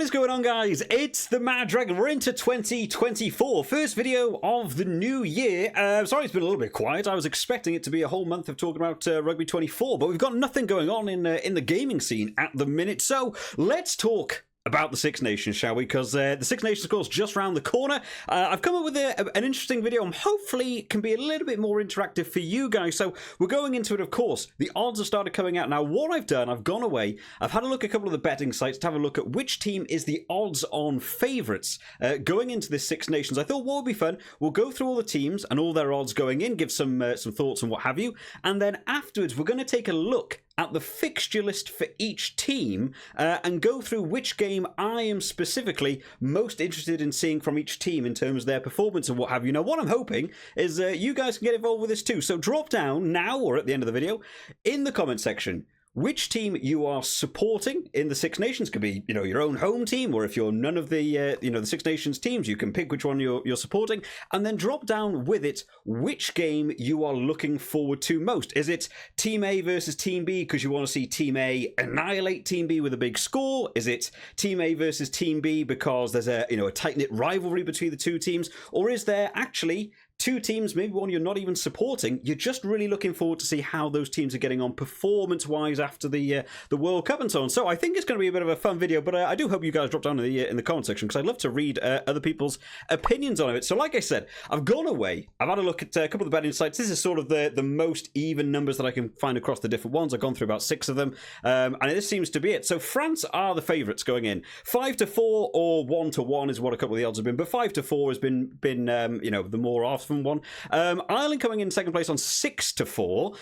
What is going on, guys? It's the Mad Dragon. We're into 2024. First video of the new year. Sorry it's been a little bit quiet. I was expecting it to be a whole month of talking about Rugby 24, but we've got nothing going on in the gaming scene at the minute. So let's talk about the Six Nations, shall we? Because the Six Nations, of course, just round the corner. I've come up with an interesting video and hopefully can be a little bit more interactive for you guys. So we're going into it, of course. The odds have started coming out. Now, what I've done, I've gone away. I've had a look at a couple of the betting sites to have a look at which team is the odds-on favourites going into this Six Nations. I thought what would be fun, we'll go through all the teams and all their odds going in, give some thoughts and what have you. And then afterwards, we're going to take a look at the fixture list for each team and go through which game I am specifically most interested in seeing from each team in terms of their performance and what have you. Now, what I'm hoping is you guys can get involved with this too. So drop down now or at the end of the video in the comment section which team you are supporting in the Six Nations. Could be, your own home team, or if you're none of the, the Six Nations teams, you can pick which one you're supporting, and then drop down with it which game you are looking forward to most. Is it Team A versus Team B because you want to see Team A annihilate Team B with a big score? Is it Team A versus Team B because there's a tight-knit rivalry between the two teams? Or is there actually two teams, maybe one you're not even supporting, you're just really looking forward to see how those teams are getting on performance-wise after the World Cup and so on. So I think it's going to be a bit of a fun video, but I do hope you guys drop down in the comment section because I'd love to read other people's opinions on it. So like I said, I've gone away. I've had a look at a couple of the betting sites. This is sort of the most even numbers that I can find across the different ones. I've gone through about 6 of them, and this seems to be it. So France are the favourites going in. 5-4 or 1-1 is what a couple of the odds have been, but 5-4 has been the more often one. Ireland coming in second place on 6-4.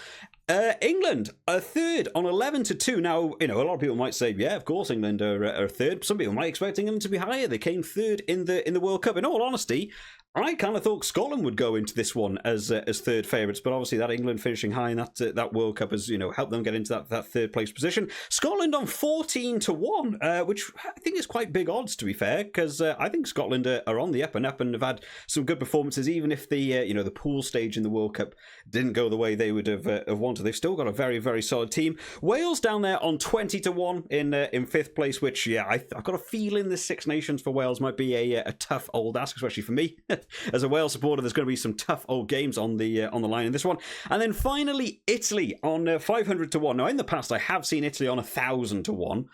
England a third on 11-2. Now, a lot of people might say, yeah, of course, England are third. Some people might expect England to be higher. They came third in the World Cup. In all honesty, I kind of thought Scotland would go into this one as third favourites, but obviously that England finishing high in that World Cup has helped them get into that third place position. Scotland on 14-1, which I think is quite big odds, to be fair, because I think Scotland are on the up and up and have had some good performances, even if the pool stage in the World Cup didn't go the way they would have wanted. They've still got a very, very solid team. Wales down there on 20-1 in fifth place, which I've got a feeling the Six Nations for Wales might be a tough old ask, especially for me. As a Wales supporter, there's going to be some tough old games on the line in this one. And then finally, Italy on 500-1. Now, in the past, I have seen Italy on 1,000-1.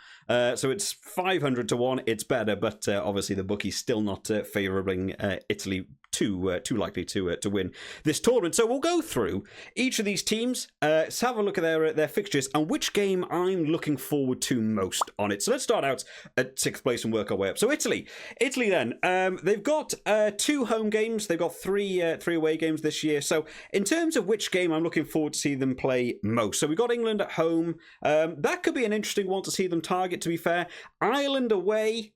So it's 500-1. It's better, but obviously the bookie's still not favouring Italy too likely to win this tournament. So we'll go through each of these teams, let's have a look at their fixtures and which game I'm looking forward to most on it. So let's start out at 6th place and work our way up. So Italy then, they've got 2 home games. They've got 3 away games this year. So in terms of which game I'm looking forward to see them play most. So we've got England at home. That could be an interesting one to see them target, to be fair. Ireland away,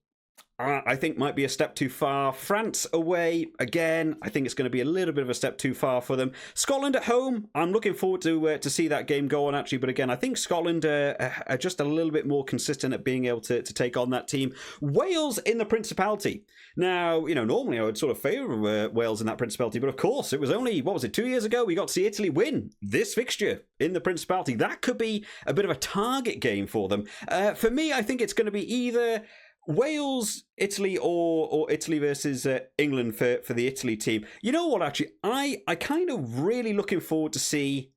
I think might be a step too far. France away, again, I think it's going to be a little bit of a step too far for them. Scotland at home, I'm looking forward to see that game go on, actually. But again, I think Scotland are just a little bit more consistent at being able to take on that team. Wales in the Principality. Now, normally I would sort of favour Wales in that Principality, but of course, it was only, 2 years ago, we got to see Italy win this fixture in the Principality. That could be a bit of a target game for them. For me, I think it's going to be either Wales, Italy, or Italy versus England for the Italy team. You know what, actually, I kind of really looking forward to see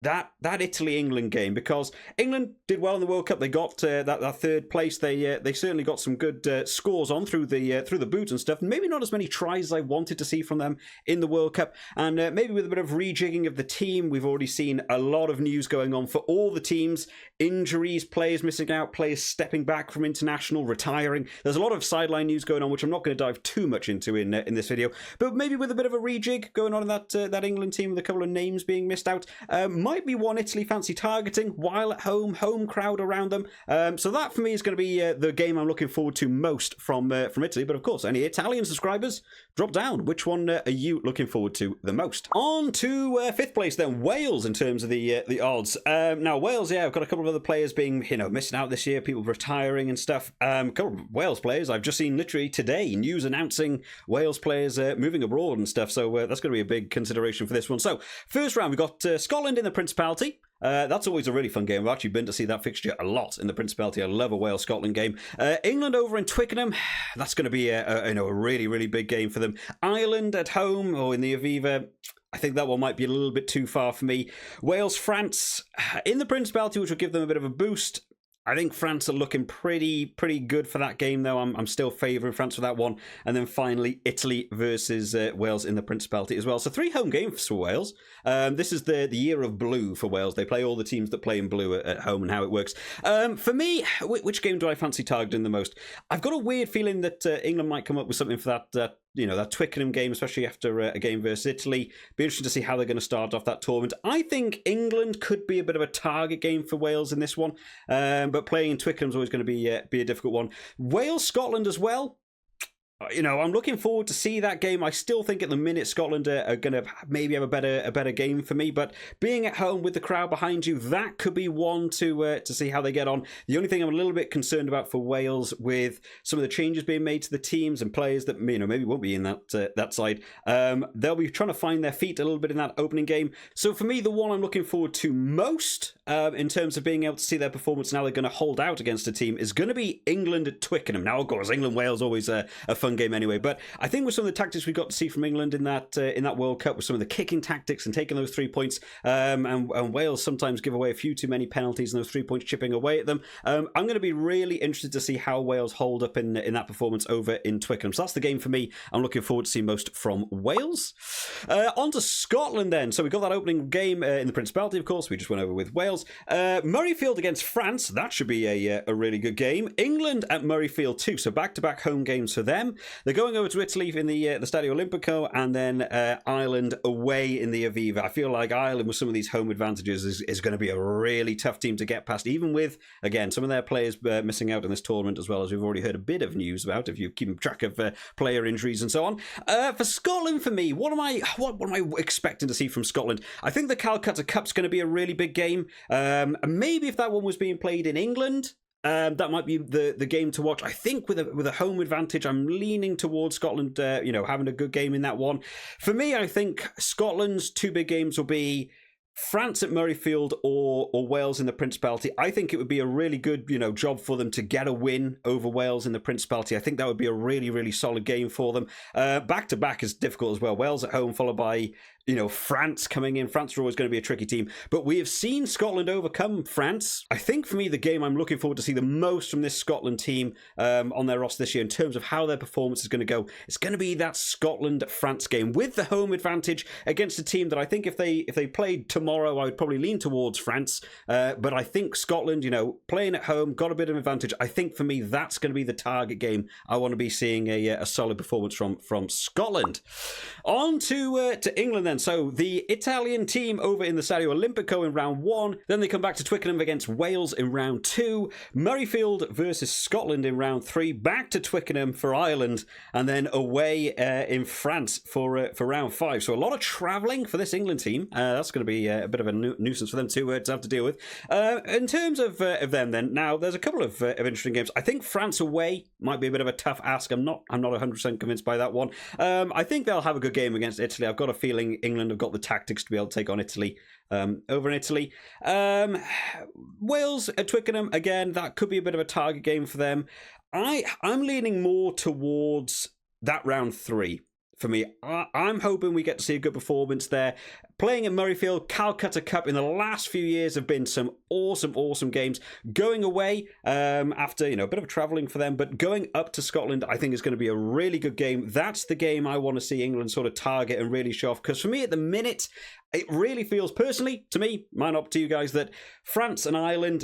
that Italy-England game, because England did well in the World Cup. They got that third place. They certainly got some good scores on through the boot and stuff. Maybe not as many tries as I wanted to see from them in the World Cup. And maybe with a bit of rejigging of the team, we've already seen a lot of news going on for all the teams. Injuries, players missing out, players stepping back from international, retiring. There's a lot of sideline news going on, which I'm not going to dive too much into in this video. But maybe with a bit of a rejig going on in that England team with a couple of names being missed out, might be one Italy fancy targeting while at home crowd around them. So that for me is going to be the game I'm looking forward to most from Italy. But of course, any Italian subscribers, drop down. Which one are you looking forward to the most? On to 5th place then, Wales in terms of the odds. Now Wales, I've got a couple of other players being missing out this year, people retiring and stuff. A couple of Wales players I've just seen literally today, news announcing Wales players moving abroad and stuff. So that's going to be a big consideration for this one. So first round, we've got Scotland in the Principality. That's always a really fun game. I've actually been to see that fixture a lot in the Principality. I love a Wales-Scotland game. England over in Twickenham, that's going to be a really, really big game for them. Ireland at home or in the Aviva, I think that one might be a little bit too far for me. Wales-France in the Principality, which will give them a bit of a boost. I think France are looking pretty good for that game, though. I'm still favouring France for that one. And then finally, Italy versus Wales in the Principality as well. So 3 home games for Wales. This is the year of blue for Wales. They play all the teams that play in blue at home and how it works. For me, which game do I fancy targeting the most? I've got a weird feeling that England might come up with something for that that Twickenham game, especially after a game versus Italy. Be interesting to see how they're going to start off that tournament. I think England could be a bit of a target game for Wales in this one, but playing in Twickenham is always going to be a difficult one. Wales-Scotland as well. I'm looking forward to see that game. I still think at the minute Scotland are going to maybe have a better game for me, but being at home with the crowd behind you, that could be one to see how they get on. The only thing I'm a little bit concerned about for Wales with some of the changes being made to the teams and players that maybe won't be in that side, they'll be trying to find their feet a little bit in that opening game. So for me, the one I'm looking forward to most in terms of being able to see their performance now they're going to hold out against a team is going to be England at Twickenham. Now, of course, England-Wales always a fun game anyway, but I think with some of the tactics we got to see from England in that World Cup, with some of the kicking tactics and taking those 3 points, and Wales sometimes give away a few too many penalties and those 3 points chipping away at them. I'm going to be really interested to see how Wales hold up in that performance over in Twickenham. So that's the game for me. I'm looking forward to see most from Wales. On to Scotland then. So we got that opening game in the Principality, of course. We just went over with Wales. Murrayfield against France. That should be a really good game. England at Murrayfield too. So back-to-back home games for them. They're going over to Italy in the Stadio Olimpico, and then Ireland away in the Aviva. I feel like Ireland with some of these home advantages is going to be a really tough team to get past, even with, again, some of their players missing out in this tournament, as well as we've already heard a bit of news about, if you keep track of player injuries and so on. For Scotland, for me, what am I expecting to see from Scotland? I think the Calcutta Cup's going to be a really big game. Maybe if that one was being played in England, that might be the game to watch. I think with a home advantage, I'm leaning towards Scotland, having a good game in that one. For me, I think Scotland's 2 big games will be France at Murrayfield or Wales in the Principality. I think it would be a really good, job for them to get a win over Wales in the Principality. I think that would be a really, really solid game for them. Back to back is difficult as well. Wales at home, followed by France coming in. France are always going to be a tricky team, but we have seen Scotland overcome France. I think for me, the game I'm looking forward to see the most from this Scotland team on their roster this year in terms of how their performance is going to go, it's going to be that Scotland-France game with the home advantage against a team that I think if they played tomorrow, I would probably lean towards France. But I think Scotland, playing at home, got a bit of advantage. I think for me, that's going to be the target game. I want to be seeing a solid performance from Scotland. On to England then. So the Italian team over in the Stadio Olimpico in round 1. Then they come back to Twickenham against Wales in round 2. Murrayfield versus Scotland in round 3. Back to Twickenham for Ireland, and then away in France for round 5. So a lot of travelling for this England team. That's going to be a bit of a nuisance for them to have to deal with. In terms of them, then now there's a couple of interesting games. I think France away might be a bit of a tough ask. I'm not 100% convinced by that one. I think they'll have a good game against Italy. I've got a feeling England have got the tactics to be able to take on Italy over in Italy. Wales at Twickenham, again, that could be a bit of a target game for them. I'm leaning more towards that round 3. For me, I'm hoping we get to see a good performance there. Playing at Murrayfield, Calcutta Cup in the last few years have been some awesome games. Going away after a bit of travelling for them, but going up to Scotland, I think is going to be a really good game. That's the game I want to see England sort of target and really show off. Because for me, at the minute, it really feels, personally, to me, might not to you guys, that France and Ireland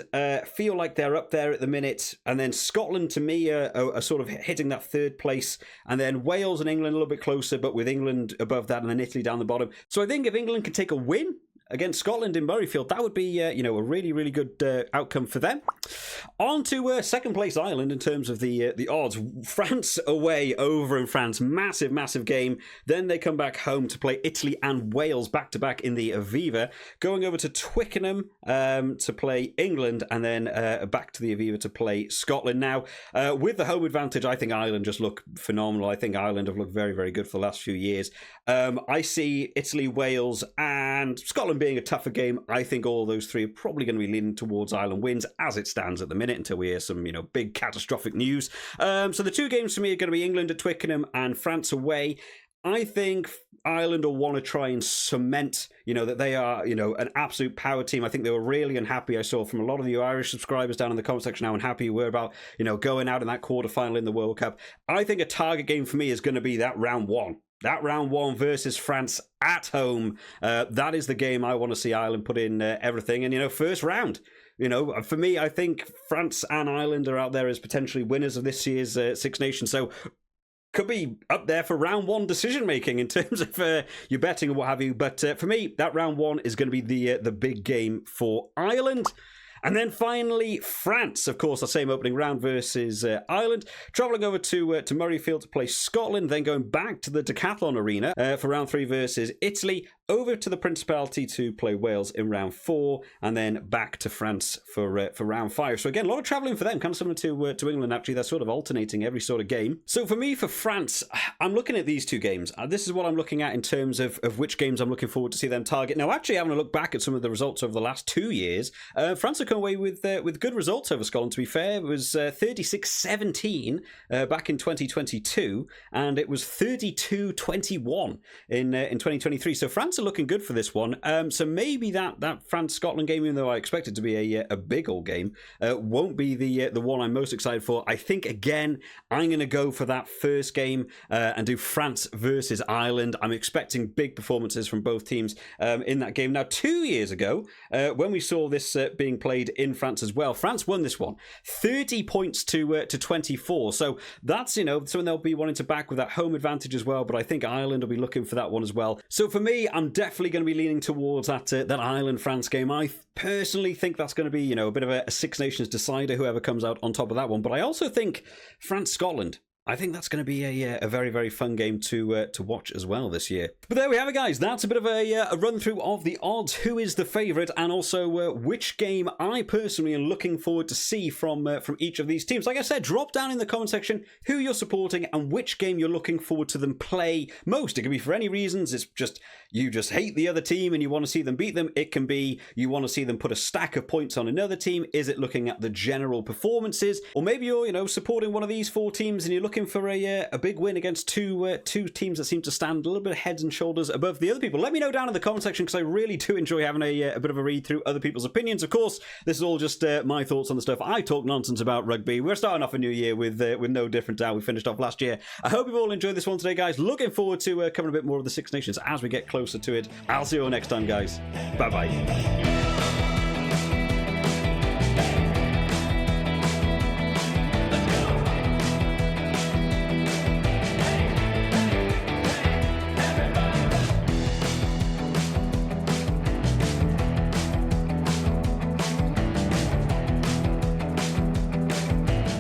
feel like they're up there at the minute. And then Scotland, to me, are sort of hitting that 3rd place. And then Wales and England a little bit closer, but with England above that and then Italy down the bottom. So I think if England can take a win against Scotland in Murrayfield, that would be a really good outcome for them. On to second place Ireland in terms of the odds. France away over in France, massive game. Then they come back home to play Italy and Wales back to back in the Aviva, going over to Twickenham to play England, and then back to the Aviva to play Scotland. Now with the home advantage, I think Ireland just look phenomenal. I think Ireland have looked very good for the last few years. I see Italy, Wales and Scotland being a tougher game, I think all those three are probably going to be leaning towards Ireland wins as it stands at the minute until we hear some, big catastrophic news. So the two games for me are going to be England at Twickenham and France away. I think Ireland will want to try and cement, that they are, an absolute power team. I think they were really unhappy. I saw from a lot of you Irish subscribers down in the comment section how unhappy you were about, going out in that quarterfinal in the World Cup. I think a target game for me is going to be that round one. That round one versus France at home. That is the game I want to see Ireland put in everything. And, first round. For me, I think France and Ireland are out there as potentially winners of this year's Six Nations. So could be up there for round one decision making in terms of your betting and what have you. But for me, that round one is going to be the big game for Ireland. And then finally, France, of course, the same opening round versus Ireland. Travelling over to Murrayfield to play Scotland, then going back to the Decathlon Arena for round 3 versus Italy. Over to the Principality to play Wales in round 4, and then back to France for round 5. So again, a lot of travelling for them, kind of similar to England, actually. They're sort of alternating every sort of game. So for me, for France, I'm looking at these two games. This is what I'm looking at in terms of which games I'm looking forward to see them target. Now, actually, having a look back at some of the results over the last 2 years, France have come away with good results over Scotland, to be fair. It was 36-17 back in 2022, and it was 32-21 in 2023. So France are looking good for this one. So maybe that France-Scotland game, even though I expect it to be a big old game, won't be the one I'm most excited for. I think, again, I'm going to go for that first game and do France versus Ireland. I'm expecting big performances from both teams in that game. Now, 2 years ago, when we saw this being played in France as well, France won this one 30 points to 24. So that's, something they'll be wanting to back with that home advantage as well. But I think Ireland will be looking for that one as well. So for me, I'm definitely going to be leaning towards that Ireland-France game. I personally think that's going to be, a bit of a Six Nations decider, whoever comes out on top of that one. But I also think France-Scotland, I think that's going to be a very, very fun game to watch as well this year. But there we have it, guys. That's a bit of a run-through of the odds, who is the favourite, and also which game I personally am looking forward to see from each of these teams. Like I said, drop down in the comment section who you're supporting and which game you're looking forward to them play most. It can be for any reasons. It's just you just hate the other team and you want to see them beat them. It can be you want to see them put a stack of points on another team. Is it looking at the general performances? Or maybe you're, supporting one of these 4 teams and you're looking for a big win against two teams that seem to stand a little bit heads and shoulders above the other people. Let me know down in the comment section, because I really do enjoy having a bit of a read through other people's opinions. Of course, this is all just my thoughts on the stuff I talk nonsense about rugby. We're starting off a new year with no different how we finished off last year. I hope you've all enjoyed this one today, guys. Looking forward to covering a bit more of the Six Nations as we get closer to it. I'll see you all next time, guys. Bye-bye.